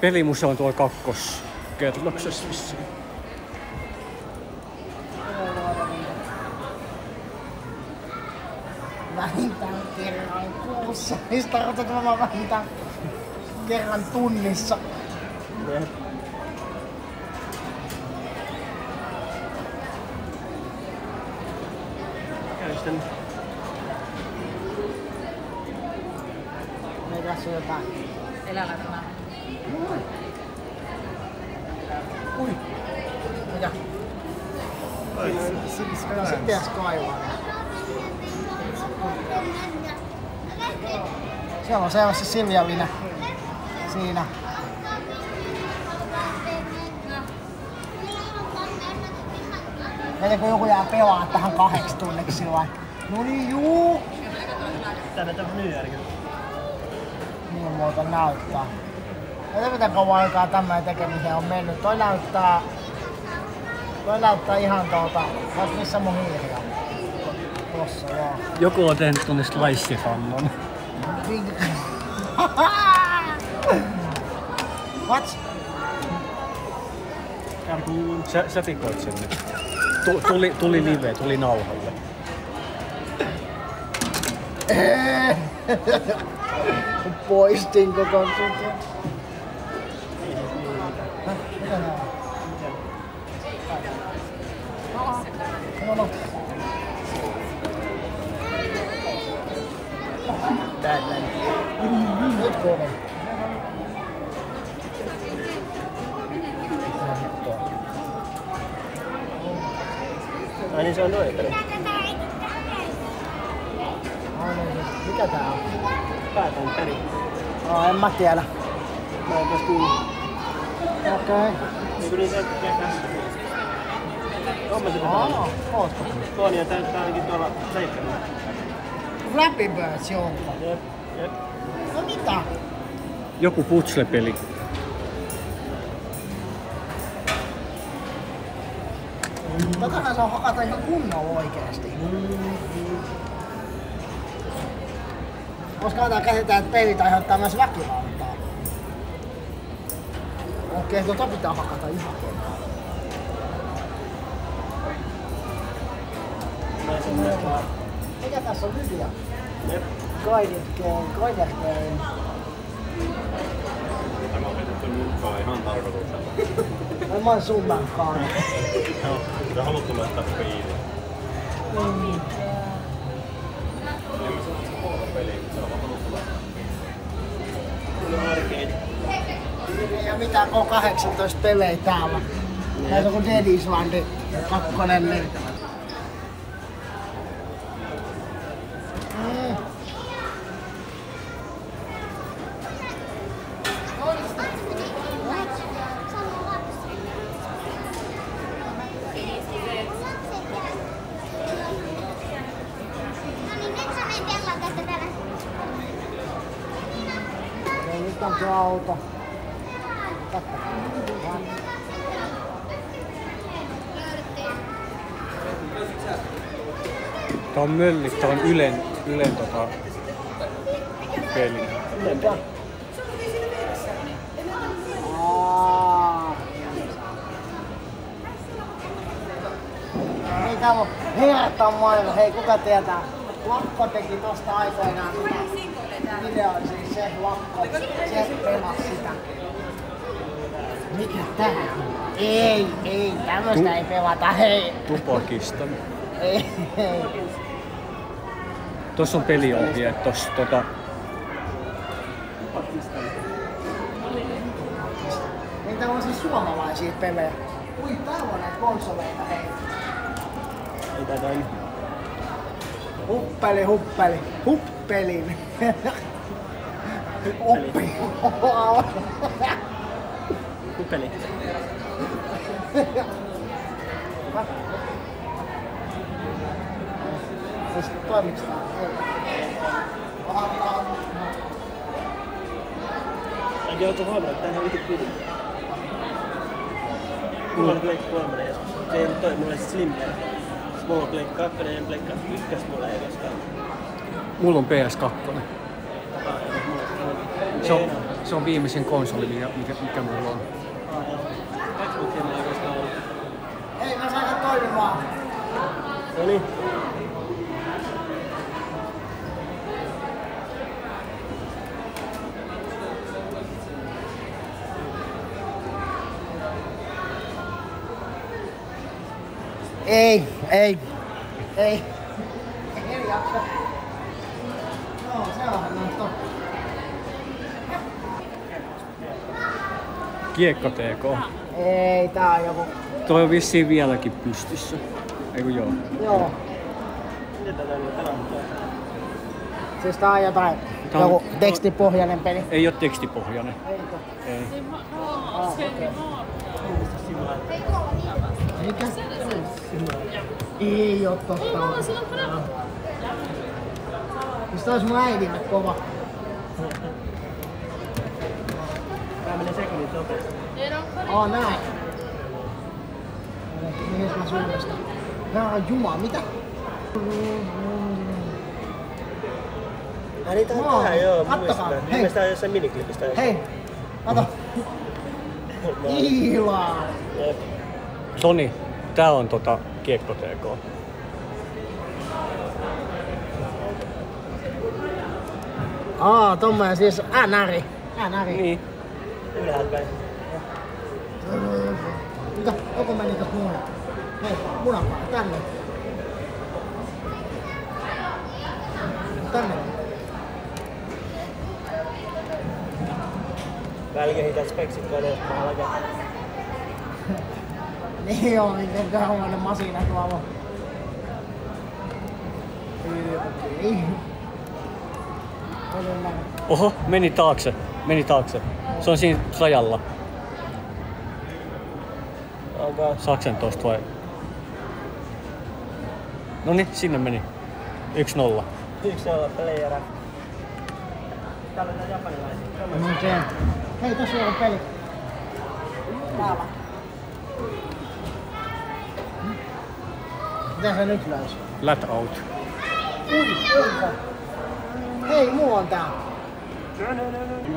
Pelimuseo on tuolla kakkoskerroksessa vissiin. Vähintään kerran kuussa. Niistä tarkoitan vaan vähintään kerran tunnissa. Käystän. Ei tässä ole jotain. Elävä tämä. Ui. Mitä? Sitten pitäis kaivaa. Siellä on selvästi Silja-Vine. Siinä. Miten kun joku jää pelaa tähän 8 tunniksi silloin? No niin juu! Tänne on New York. Niin muuta näyttää. Ei miten kauan aikaa tämmöinen tekemiseen on mennyt. Toi näyttää ihan missä mun hiiri on? Tossa joo. Joku on tehnyt tonne slice-fannon. What? Sä tikoit sen nyt. Tuli live, tuli nauhalle. Poistin koko tutun. Mitä nää on? No. Batman. Nyt kova. Ai niin se on noin peli. Mikä tää on? Päätän peli. En mä tiedä. Mä en taas kuulu. Okei. Eikö niin se käsissä? On mä sitä Aa, ootko? Tuon ja tää ainakin tuolla leikkarilla. Flappy Birds joo. Jep. No mitä? Joku putsle-peli. Tätähän saa hakata ihan kunnolla oikeesti. Koska tää käsitään, että pelit aiheuttaa myös väkivaltaa. Okei, tota pitää hakata ihan kunnolla. Mikä tässä on hyviä? Jep. Guided game. Tämä on opetettu mukaan ihan tarkoituksella. Mä oon sunnankaan. Joo, sitä haluttu laittaa piiriin. En mä saa sitä puolta peliä, mutta se on vaan haluttu laittaa. Kyllä arcade. Ei oo mitään K18 pelejä täällä. Näitä on kuin Dead Island 2. Niin. Nyt on tuo auto. Tää on möllit, tää on Ylen peli. Niin täällä on hertan maailma. Hei, kuka tietää? Lakko teki tosta aikoinaan videon, siis se Lakko. Se pelasi sitä. Mikä tää on? Ei, tämmöstä ei pelata, hei. Tupakista. Ei. Tossa on peliohjeet, tossa Niin täällä on siis suomalaisia pelejä. Ui, täällä on näitä konsoleita, hei. Ei tätä on. Huppelin. Oppi. Huppeli. Toimiks tää? Ai joo, tuon huomioon, että tää on vittu pili. Mulla on Blake 3 joskus. Se ei ollut toi, mulla oli Slim. Mulla on Blake 2 ja Blake 1 mulla ei koskaan. Mulla on PS2. Se on viimeisen konsoli, mikä mulla on. Xboxia mä ei koskaan ollut. Hei, mä sain sen toimimaan. Noniin. Ei. Ei jaksa. Joo, se on totta. Kiekko TK. Ei, tää on joku. Toi on vissiin vieläkin pystyssä. Eiku joo? Joo. Mitä tää nyt pelaa? Siis tää on jotain, joku tekstipohjainen peli. Ei oo tekstipohjainen. Ei. Ei. Mikä? Ei oo totta. Siis tää ois mun äidille kova. Tää menee sekunnit nopeasti. Näin. Mihin mä suunnasta? Nää on jumala, mitä? Ai niitä on tää, joo, mä Kattokaa, muistan. hei. Mä sitä jossain miniklipissä. Hei, kato. Ihlaa. Jep. Toni, tää on Kiekko TK. Tommonen siis NR. Niin. Ylhäältä päin. Mitä? Joku meni tossa muuhun. Hei, munapaa, tänne. Tänne. Välillä kehität speksit koneesta mahalla. Niin joo, miten kauan masina tuolla. Okei. Oho, meni taakse. Se on siinä rajalla. Onko? Saksen tosta vai? Noniin, sinne meni. 1-0. 1-0 playerä. Täällä on japanilaisia. No se. Hei, tässä on peli. Täällä. Mitä se nyt löysi? Flat out. Hei, mulla on tää.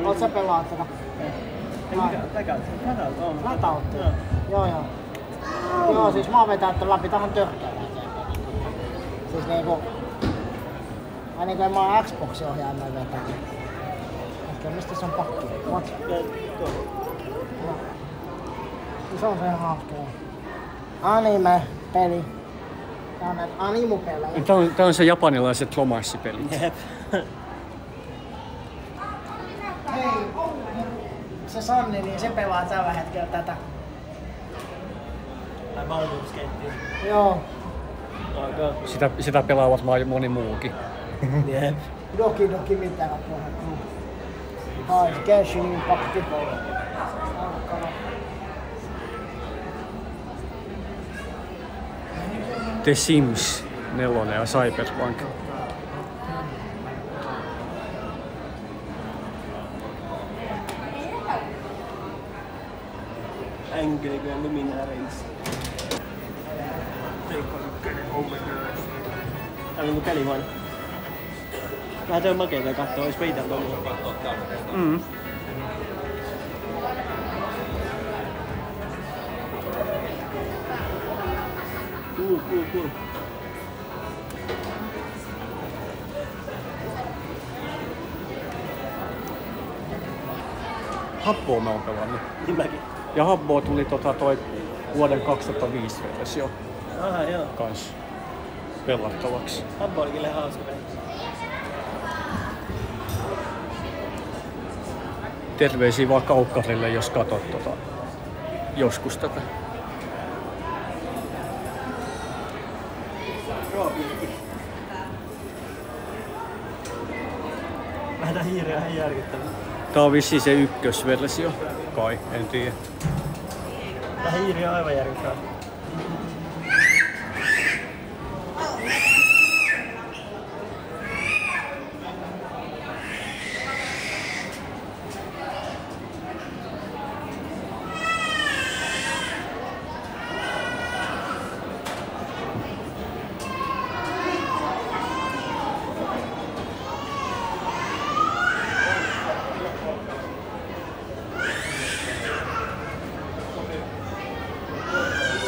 Oot sä pelaa tätä? Latautti. Joo. Joo, siis mä oon vetänyt tän läpi tähän törkeä. Siis niinku... Ai niinku en mä oon Xboxin ohjaimen vetänyt. Ehkä mistä se on pakki? What? Se on se ihan hauskaa. Anime-peli. Tää on näitä animupelejä. Tää on se japanilaiset lomassipelit. Jep. Hei, se Sanni, niin se pelaa tällä hetkellä tätä. Tai Baldur's Gate. Joo. Onko? Sitä pelaa varmaan moni muukin. Jep. Doki mitä tuolla. Ai, Genshin Impacti. The Sims 4 ja Cyberpunk. Angry Girl Luminaries. Tää on niinku pelihuone. Vähän toi makeeta kattoo, ois peitä tuolla. Cool. Habboa mä oon pelannut. Niin mäkin. Ja Habboa tuli toi vuoden 2005 versio Aha, joo. kans pelattavaksi. Habbo oli kyllä hauska peli. Terveisiä vaan Kaukkarille, jos katot joskus tätä. Vähän tää hiiri on ihan järkyttävä. Tää on vissiin se ykkösversio, kai, en tiedä. Tää hiiri on aivan järkyttävä.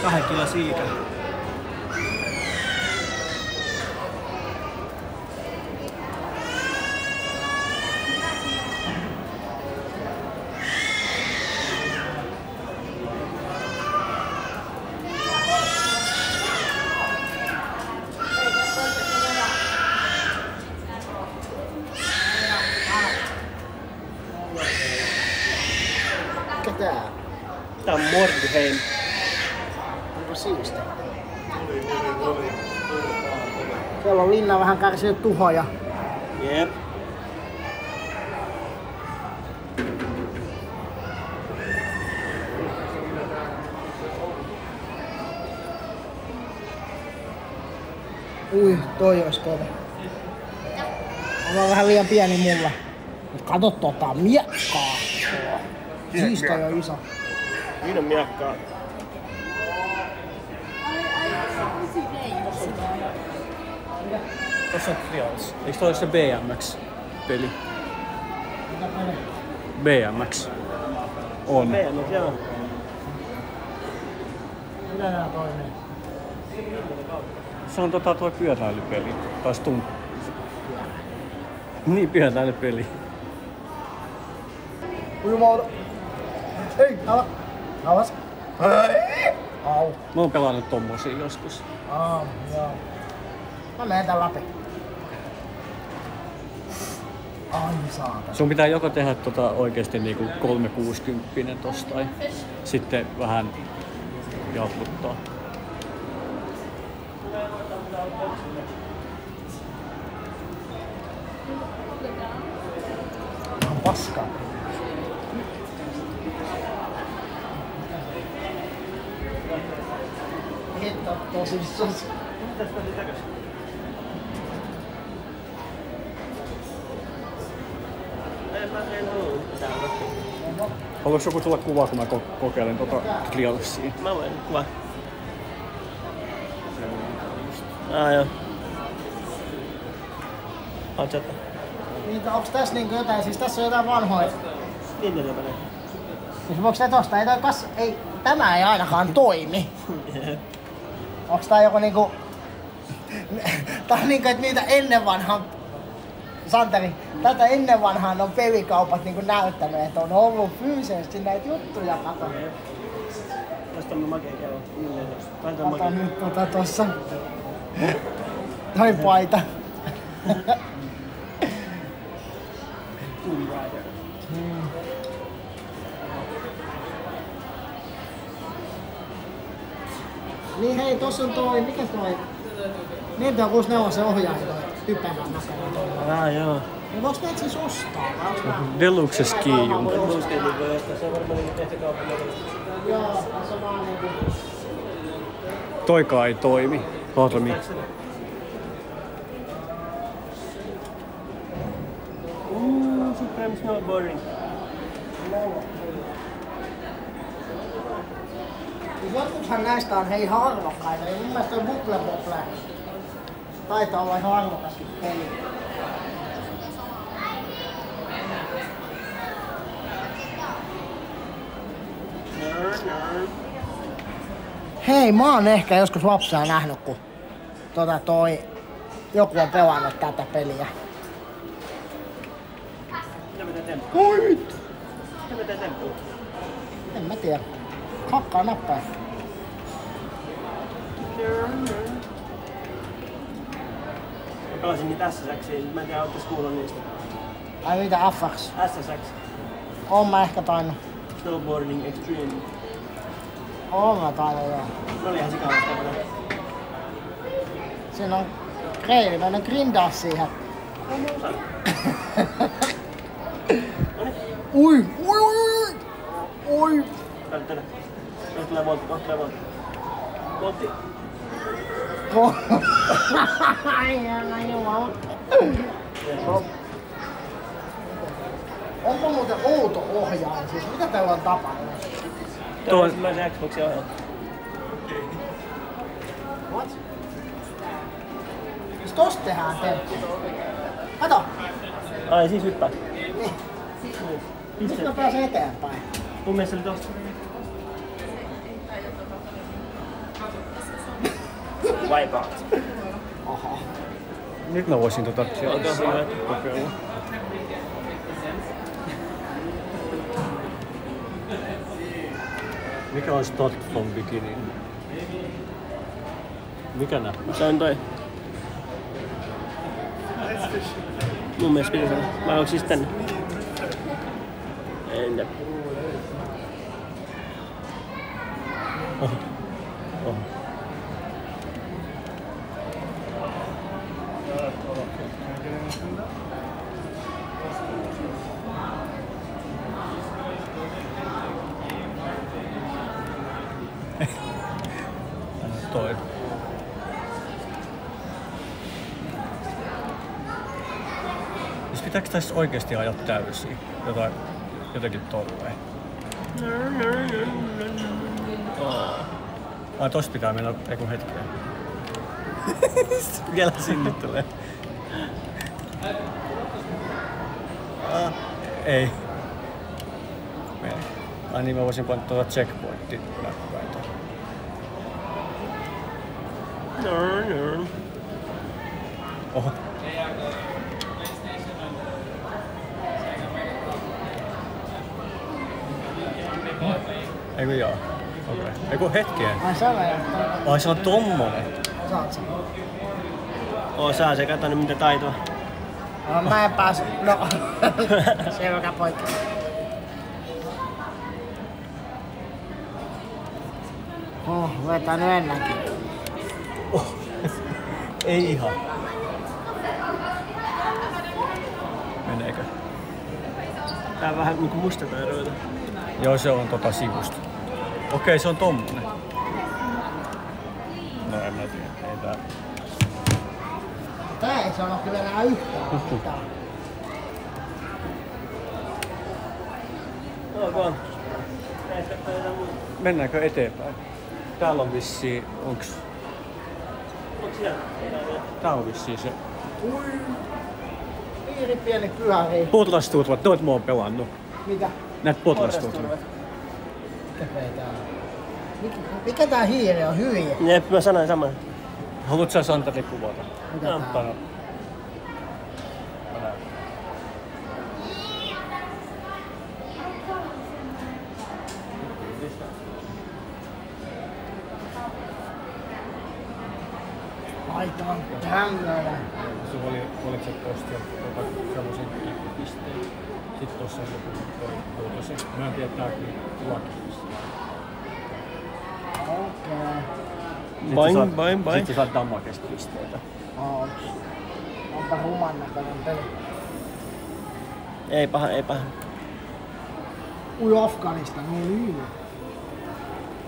2 kilo siika. Ketä? Tää on Mordheim. Onko siisti? Siellä on linna vähän kärsinyt tuhoja. Jep. Ui, toi ois kova. On vähän liian pieni mulla. Mut kato tota miekkaa. Siis toi on iso. Siinä on miekkaa. Tossa on Trials. Eikö toi ole se BMX-peli? BMX. On. BMX, joo. Mitä nää toimii? Se on tuo pyöräilypeli. Tai stunt. Niin, pyöräilypeli. Uimaudu. Ei, alas. Au. Mä oon pelannut tommosia joskus. Joo. Mä menen tän läpi. Ai saatana. Sun pitää joko tehdä oikeesti niinku 360 tosta tai sitten vähän jarruttaa. On paskaa. Hitto tosissaan. Mitäs pääsi takaisin? En halua täällä. Haluaisi joku tulla kuvaa, kun mä kokeilen Trialsia? Mä voin kuva. Joo. Otsata. Niin, onks tässä niinku jotain, siis tässä on jotain vanhoja. Nintendo menee. Siis voiks ne tosta, ei, tämä ei ainakaan toimi. Onks tää joku niinku... Tää on niinku, et niitä ennen vanhaan... Santeri, tätä ennen vanhaan on pelikaupat niinku näyttänyt, että on ollut fyysisesti näitä juttuja, kato. Tästä on makea kello. Kato nyt tossa. Toi paita. Tomb Raider. Niin hei, tossa on toi, mikä toi? Nintendo 64 se ohjaaja toi typerän näköinen. Joo. Niin voiks näitä siis ostaa? Vai onks nää? Deluxe Skiium. Muistin voi ostaa, se on varmaan niinku tehty kaupan näköisesti. Joo, se on vaan niinku... Toikaan ei toimi. Harmi. Supreme Snowboarding. Jotkuthan näistä on hei arvokkaita, ja mun mielestä toi Bubble Bobble taitaa olla ihan arvokaskin peli. Hei, mä oon ehkä joskus lapsena nähnyt, kun joku on pelannut tätä peliä. Mitä me teemme? Oi vittu! Mitä me teemme? En mä tiedä. Hakkaa nappaa. Mä pelasin niitä SSXiä, mä en tiedä, oottais kuullut niistä. Ai mitä FX? SSX. Oon mä ehkä tainnut. Snowboarding Extreme. Oon mä tainnut joo. Ne oli ihan sikavasta. Siinä on kreili, ne grindaa siihen. Ui! Tänne. Nyt tulee voltti, Voltti. Ai jumala. Onko muuten outo ohjaaja? Siis mitä täällä on tapahtunut? Tuo on ensimmäisen Xboxin ohjelma. What? Siis tosta tehdään temppu. Kato! Ai siis hyppää. Niin. Nyt mä pääsen eteenpäin. Mun mielestä oli tosta. Wipeout. Aha. Nyt mä voisin Cheersia hyvä. kokeilla. Mikä on Start from Beginning? Mikä näppä? Se on toi. Mun mielestä pitäisi olla. Vai onko siis tänne? Entä? Oho. Oho. Toi. Siis pitääkö tässä oikeesti ajaa täysiä? Jotenkin tolleen. Ai tosta pitää mennä eiku hetkeen. Vielä sinne tulee. Ei. Ai niin mä voisin panna tuota checkpointin näppäitä. Oho. Eikö jaa? Okei. Okay. Eiku hetkeen. Ai sä vajat. Ai se on tommonen. Saat sen. Saa se, kato nyt mitä taitoa. No, mä en pääse. No. Selvä poikki. Vetää nyt ennenkin. Oh. Ei ihan. Meneekö? Tää on vähän niinku musta tää ruveta. Joo, se on sivusta. Okei, se on tommonen. No en mä tiedä. Ei tää. Tää ei sano kyllä enää yhtään mitään. Ok. Mennäänkö eteenpäin? Täällä on vissiin, onks... Onks siellä? Tää on vissiin se... Ui. Piiri pieni pyörii. Potlastuutvat, noit mä oon pelannut. Mitä? Näet potlastuutvat. Mikä tää hiiri on? Hyviä. Jep, mä sanoin saman. Haluat sä Santari kuvata? Mitä tää on? Aita on tämmönen. Sulla oliko se postia semmosen pisteen? Sitten tossa on joku toi. Mä en tiedä tääkin laki. Okei. Boing. Sitten sä saat damakesta pisteitä. Onpa ruman näköinen peli. Ei paha. Ui Afganistan, no niin.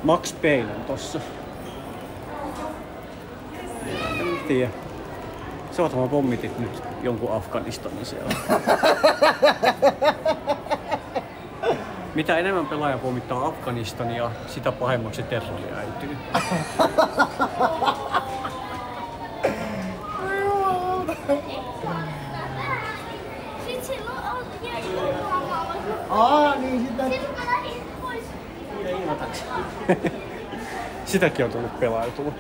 Max Payne on tossa. En tiedä. Sä varmaan pommitit nyt jonkun Afganistanin siellä. Mitä enemmän pelaaja pommittaa Afganistania, sitä pahemmaksi terrori äityy. Niin sitä. Sitäkin on tullut pelailtua.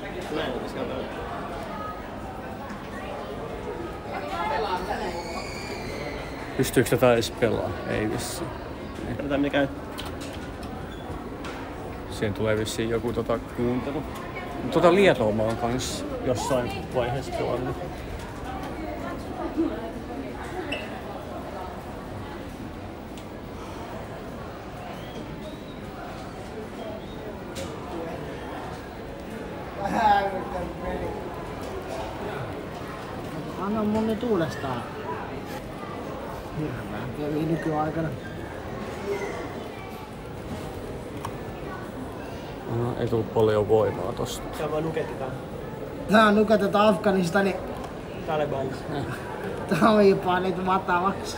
Pystyykö tätä edes pelaa? Ei vissiin. Katsotaan mikä käy. Siihen tulee vissiin joku kuuntelu. Lietoa mä oon kans jossain vaiheessa pelannut. Anna mun nyt uudestaan. Hirveän kävi nykyaikana. No, ei tullut paljon voimaa tosta. Se on vaan nuketetaan. Tää on nukatetaan Afganistani Talibanissa. Talibanit matavaksi.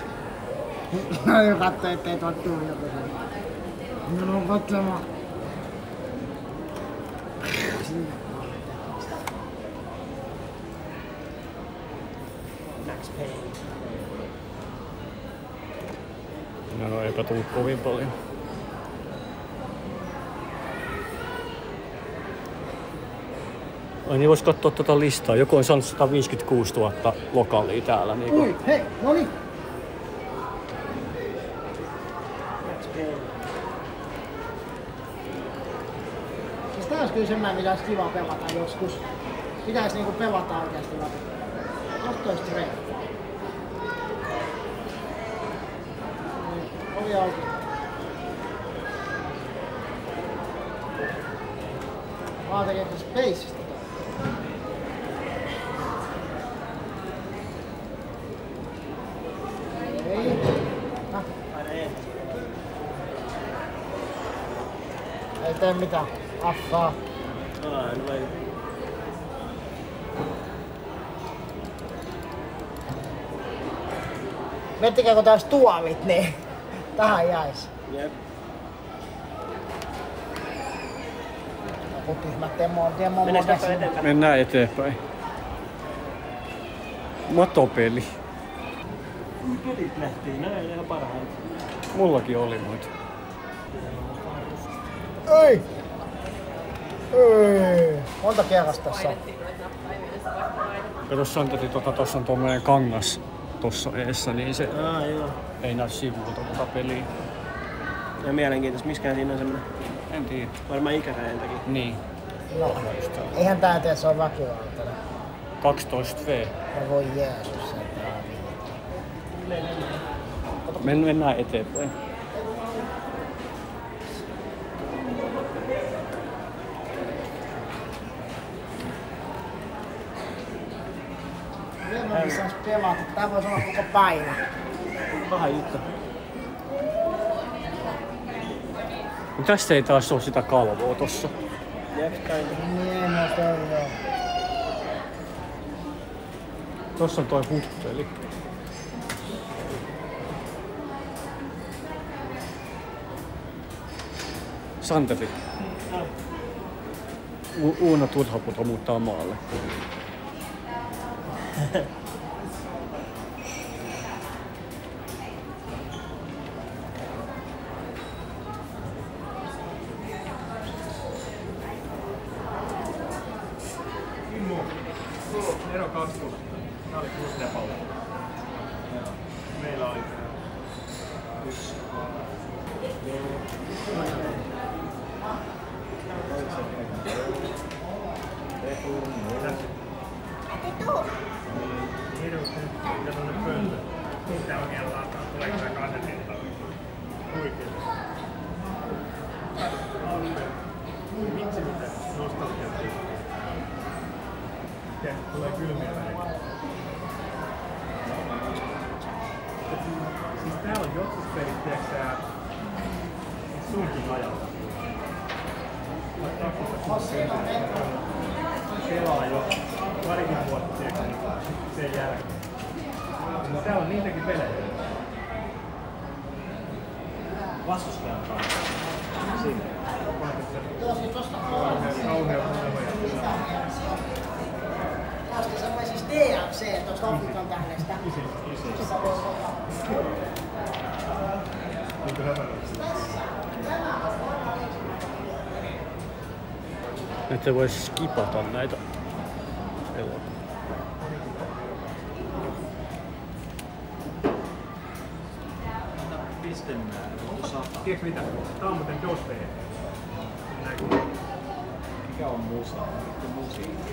Mä katsoin, ettei tuo tuijota sen. Mä oon katsomaan. Max Payne. No eipä tullut kovin paljon. Ai niin vois katsoa tota listaa. Joku on saanut 156 000 lokaalia täällä. Niinku. Ui, hei, no niin. Siis tää olisi kyllä semmoinen, mitä olisi kiva pelata joskus. Pitäis niinku pelata oikeesti läpi. Tosta olisi trade. Oli auki. Mä oon tekemässä Spacesta. Ei. Ei tee mitään. Affaa. Miettikää kun taas tuolit, niin tähän jäis. Jep. Joku tyhmät demo Mennäänkö eteenpäin? Mennään eteenpäin. Matopeli. Pelit lähtiin, näin ihan parhaita. Mullakin oli noita. Ei! Ei! Monta kerrasta tässä on? Kato Santeri, tossa on tommonen kangas tossa eessä, niin se Joo. ei näy sivulta tota peliä. Ja mielenkiintoista, miskään siinä on semmonen. En tiedä. Varmaan ikärajan takia. Niin. No, eihän tää tee, se on väkivaltainen. 12V. No voi Jeesus, se on Mennään eteenpäin. Mennään missä olisi pelata. Tää voisi olla koko päivä. Paha juttu. Tästä ei taas oo sitä kalvoa tossa. Jep, kai. Niin, no toi joo. Tossa on toi hutteli. Santeri. Uuna Turhaputo muuttaa maalle. Ero kasvu. Tää oli 6 depolla. Meillä oli 1. Mitä oikein lataa? Tuleeko tää kasetilta? Oikein. Miksi mitä? Nostalgia. Tulee kylmiä väliä. Siis täällä on jotkut pelit, tiiäksä, sunkin ajalta. Pelaa jo parikin vuotta, tiiäksä, sen jälkeen. Mutta täällä on niitäkin pelejä. Vastustajan kanssa. Siinä. Tästä semmoinen siis DMC, tuosta Afrikan tähdestä. Että vois skipata näitä elokuvia. Pistemäärä. Tiedätkö mitä? Tää on muuten DOS V. Mikä on musa? Mikä musiikki?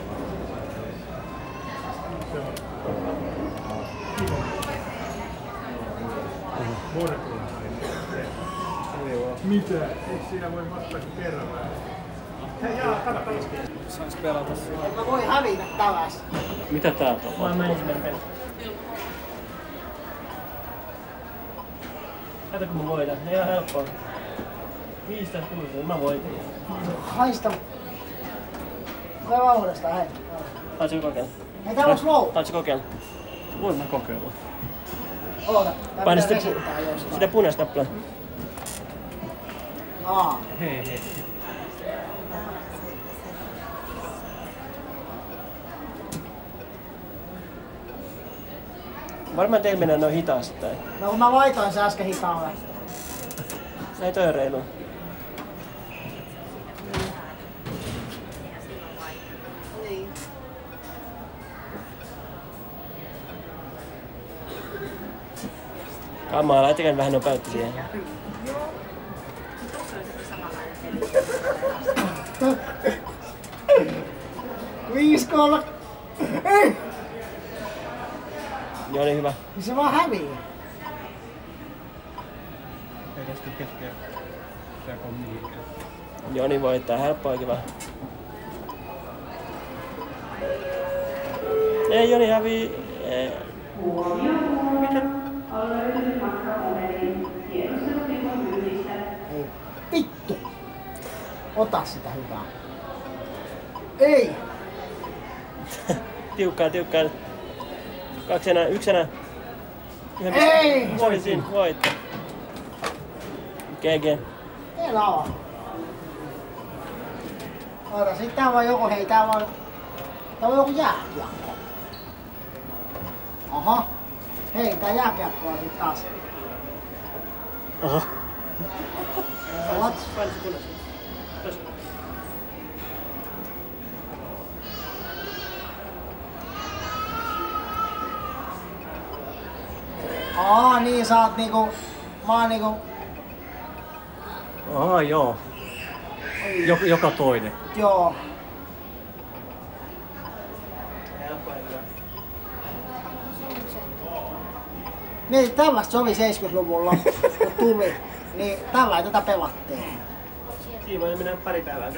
Mitä? Eikö siinä voi vastata kerran vähän? Hei jaa, katso! Sais pelata siellä. Mä voin hävitä tällaista. Mitä tää Mä oon tapahtuu? ensimmäinen peli. Kato kun mä voitan, ihan helppoa. 15-6, mä voitin. Haista. Koe uudestaan, hei. Haluatko kokeilla? Hei, täällä on slow. Haluatko kokeilla? Voin mä kokeilla. Oota, tää Paina pitää sitä, resittää jostain. sitä punaista nappulaa. Hei. Varmaan teillä menee noin hitaasti tai. No kun mä laitoin se äsken hitaalle. Se ei toi reilu. Niin. Kammaa, laittakaa vähän nopeutta siihen. Viiskolla. Ei! Joo niin hyvä. Niin se vaan hävii. Ei tästä ketkä teko mihinkään. Joni voittaa, helppoa kiva. Ei Joni hävii. Ei. Ei. Vittu! Ota sitä hyvää. Ei! Tiukkaa. 2 enää, 1 enää. Ei! Voitin, voitto. GG. Ei lava. Oota, sit tää on joku, hei tää on joku jääkiekko. Aha. Hei, tää jääkiekko on sit taas. Aha. What? Niin sä oot niinku... Mä oon niinku... Joo. Joka toinen. Joo. Niin, tällaista se oli 70-luvulla, kun tuli. Niin tällä tätä pelattiin. Siinä voi mennä pari päivää.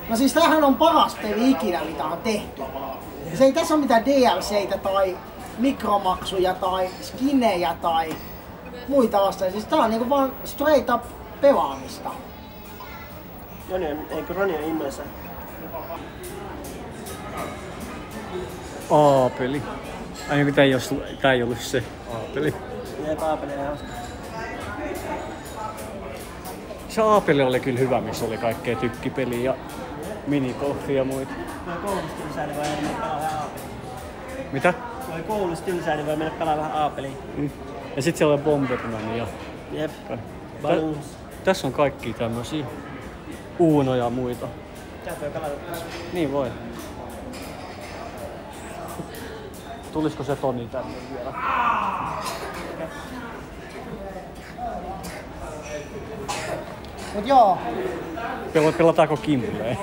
No siis tämähän on paras peli ikinä, mitä on tehty. Se ei tässä ole mitään DLCitä tai mikromaksuja tai skinejä tai muita vastaan. Siis tää on niinku vaan straight up pelaamista. Joni on, eikö Roni on innoissa? A-peli. Ai niin, tää ei ollut se A-peli. Jep, A-peli on hauska. Se A-peli oli kyllä hyvä, missä oli kaikkea tykkipeliä ja minigolfia ja muita. Voi koulusta tylsää, niin voi mennä pelaa vähän A-peliä. Mitä? Voi koulusta tylsää, niin voi mennä pelaa vähän A-peliä. Ja sit siellä on Bomberman ja... Jep. Balloons. Tässä on kaikki tämmösiä Uunoja ja muita. Tää voi pelata tässä. Niin voi. Tulisiko se Toni tänne vielä? Mut joo, Pelataanko Kimblee?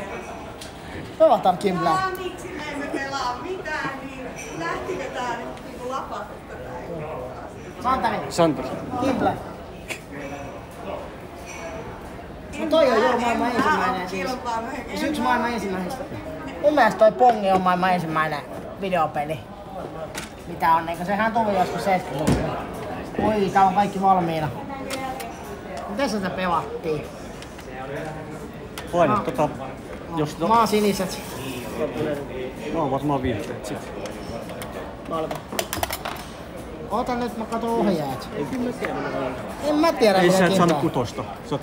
pelataan Kimblää. Miksi me emme pelaa mitään, niin lähtikö tää nyt niinku lapasesta tää? Santeri, Kimble. No toi on jo maailman ensimmäinen siis. Se yksi maailman ensimmäisistä. Mun mielestä toi Pongi on maailman ensimmäinen videopeli. Mitä on, eikö sehän tuli joskus 70-luvulla. Oi, tää on kaikki valmiina. Miten sitä pelattiin? Paina jos Maa siniset. no varmaan vihreät sit. Valko. Ota nyt, mä katon ohjaajat. Ei kyllä mä tiedä, mitä on. En mä tiedä, Ei mitä sä et saanut Kimble. kutosta. Sä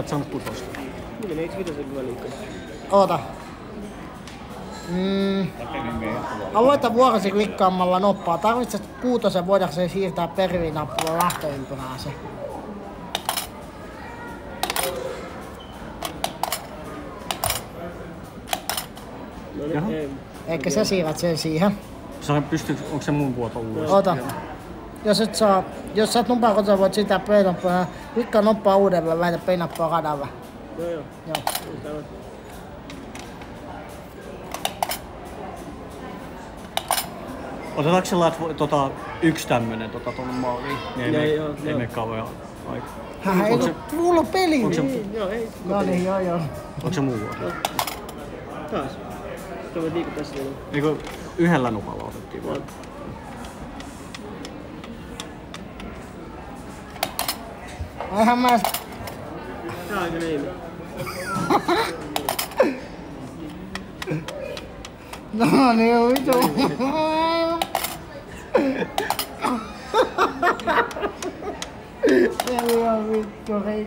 et saanut kutosta. Miten eikö vitosen kyllä liikkuu? Oota. Aloita vuorosi klikkaamalla noppaa. Tarvitset kuutosen voidaksesi siirtää perivinappula lähtöympyrääsi. No Jaha. niin, ei. Eikä sä siirrät sen siihen. Onko se mun vuoto uudestaan? Ota. Jos sä et numpaa kotoa, voit sitä peinappaa. Klikkaa noppaa uudelleen, lähtä peinappaa radalle. Joo. Joo. Sitä on. Otetaanko sillä yksi tämmönen tuonne maaliin? Niin Joo, ei joo. mene kauan aika. Häh, ei mulla on peli. Onko se- Niin. Joo, ei. No niin, joo. Onko se muu vuoto? Taas. Sitten voit liikuttaa sillä. Eikö yhdellä nupalla otettiin vaan? Eihän mä... Tää on aika niin. No niin, vittu. Se on vittu, hei.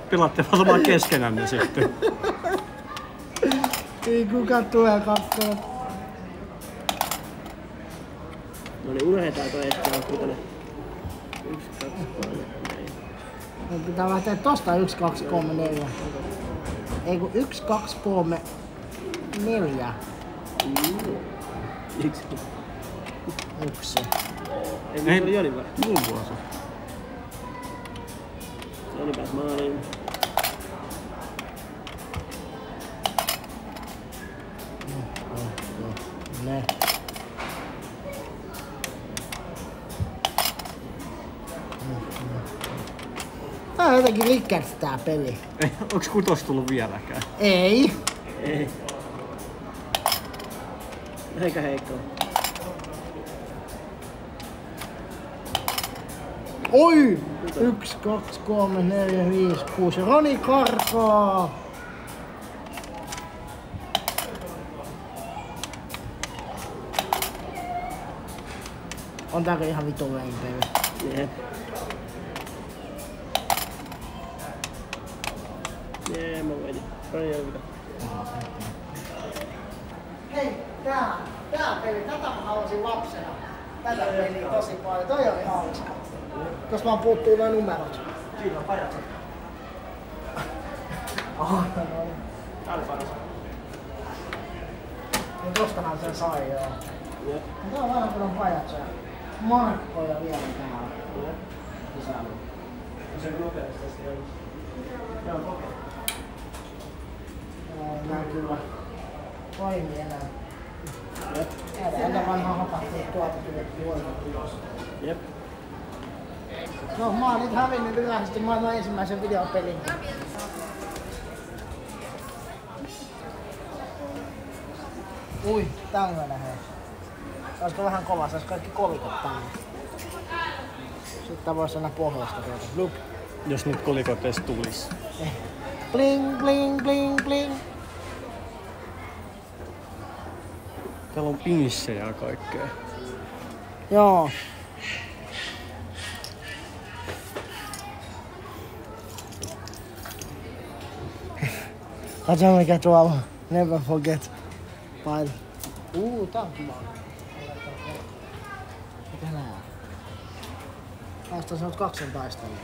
Pelaatte varmaan keskenänne sitten. Ei kukaan tulee katsoa. No niin, unohdetaan toi hetki, on kutonen. 1, 2, 3, 4. Mun pitää lähteä tosta 1, 2, 3, 4. Ei kun 1, 2, 3, 4. 1. 1. Ei, se oli Joni vai? Mun vuosi. Joni pääsi maaliin. Ne. Tää on jotenkin Rickers tää peli. Ei, onks kutos tullut vieläkään? Ei. Ei. Eikä heikkoa. Oi! 1, 2, 3, 4, 5, 6. Roni karkaa! On tääkin ihan vitun peli. Jep. Jee, mä voitin. Roni on hyvä. Hei, tää peli, tätä mä halusin lapsena. Tätä peliä tosi paljon, toi oli hauska. Koska vaan puuttuu noin numerot. Siinä on pajat. Aha, no niin. Tää oli paras. Ja tostahan sen sai joo. Jep. Tää on vähän kun on pajat. Markkoja vielä täällä. Jep. Sisällä. Se on nopeasti tästä jo. Joo, kokea. Nää kyllä toimii enää. Jep. Ennen vanhaan hapattiin tuolta tuolta ulos. Jep. No mä oon nyt hävinnyt yleisesti maailman ensimmäisen videopelin. Ui, tämmönen hei. Olisiko vähän kova, sais kaikki kolikot tänne. Sitten vois aina pohjoista tuolta. Blup. Jos nyt kolikot edes tulis. Bling, bling, bling, bling. Täällä on pinssejä ja kaikkea. Joo. Katso mikä tuolla on. Never forget. Pile. Tää on kiva. Mitä nää on? Näistä on 2 taistelua.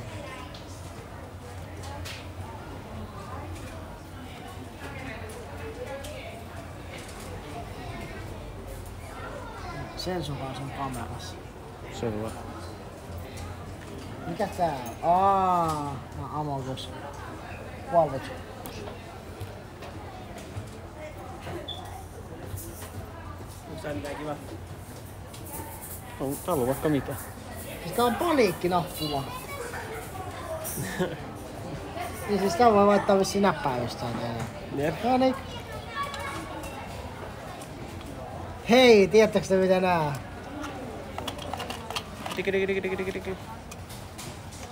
Sen kanssa on kamerassa. Selvä. Mikä tää on? Among Us. Valvet. Onks tää mitään kivaa? Täällä on vaikka mitä. Siis tää on paniikkinappula. Niin siis tää voi laittaa vissiin näppäilystä teille. Jep. Noniin. Hei, tiedättekö te mitä nää?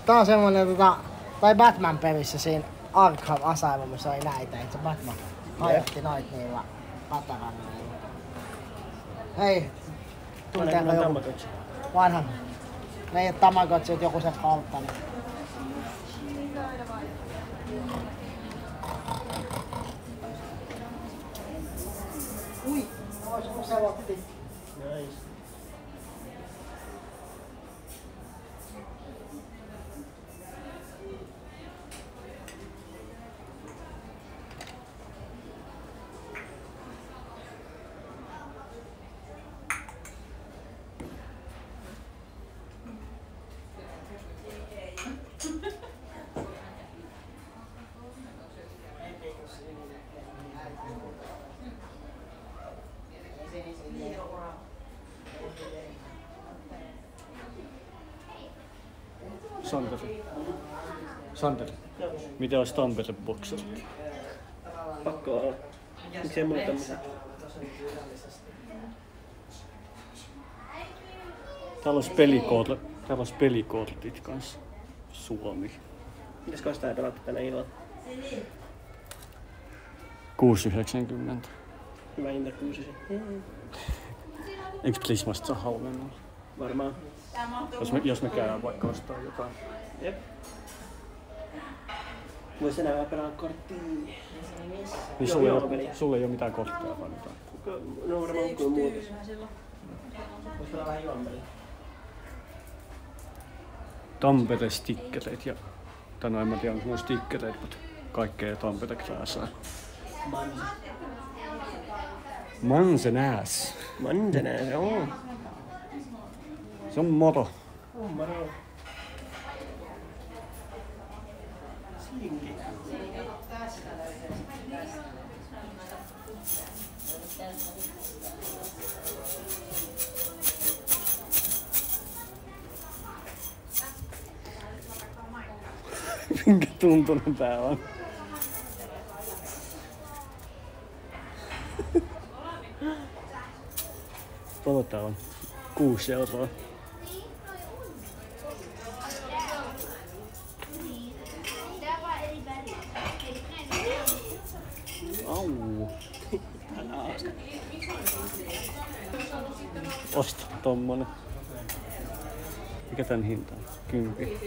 Tää on semmonen tai Batman-pelissä siinä Arkham Asylumissa oli näitä, et se Batman hajotti noit niillä pataranneilla. Hei, tunteeko joku? Tamagotchi. Vanhan. Ne ei oo Tamagotchi, et joku sen kalttainen. Ui, ois joku selotti. Nice. Santeri. Miten olisi Tampere bokserit? Pakko olla. Miksei mulla tämmösiä? Täällä olisi pelikortit kanssa. Suomi. Pitäisikö sitä pelata tänä illalla? 6,90. Hyvä hinta 6. Eikö Prismasta saa halvemmalla? Varmaan. Jos me käydään vaikka ostaa jotain. Jep. Vois enää vähän pelaa korttia. Niin sulla ei oo mitään kortteja vai mitään? No varmaan kuin muuta. Vois pelaa vähän juompeliä. Tampere stickereit ja... Tai no en mä tiedä onko nuo stickereit, mutta kaikkea Tampereksää saa. Mansenäs. Mansenäs, joo. Se on moro. Moro. Slinki. Minkä tuntunen tää on? Paljon tää on? 6 euroa. Au. Osta tommonen. Mikä tän hinta on? 10.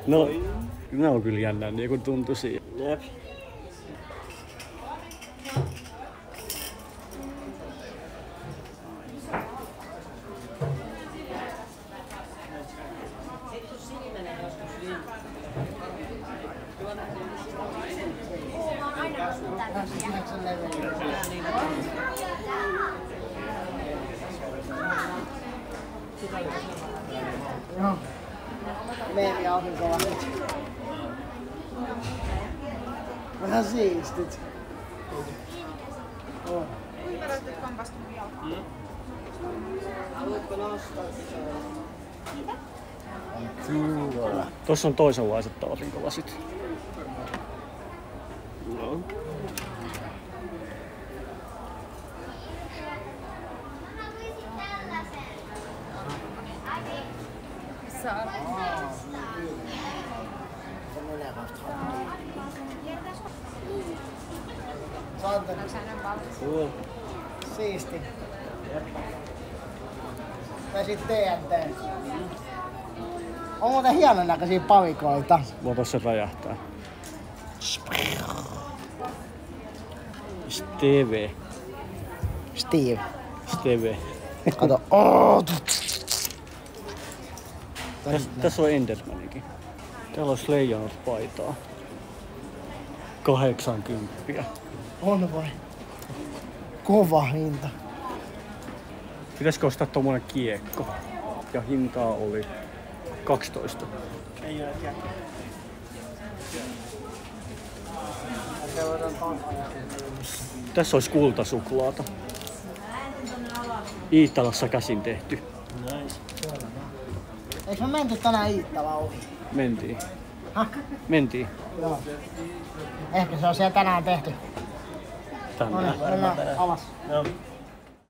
No, ne on kyllä jännää, niin kuin tuntui siihen. Jep. Joo. Meeri onkin kovasti. Vähän siistit. Ympäröityt kompastunut jalkaan. Haluatko nostaa Kyllä. Tossa on toisenlaiset aurinkolasit. No. Santeri. Cool. Siisti. Tai sit TNT. On muuten hienon näköisiä pavikoita. Voitais se räjähtää. Steve. Steve. Steve. Kato. Tässä on Endermanikin. Täällä olisi leijonat paitaa. 80. On vai? Kova hinta. Pitäisikö ostaa tommonen kiekko? Ja hintaa oli 12. Ei ole jäkkä. Tässä olisi kultasuklaata. Iittalassa käsin tehty. Nice. Eikö me menty tänään Iittalaan ohi? Mentiin. Hah? Mentiin. Joo. Ehkä se on siellä tänään tehty. Tänään. Mennään alas. No.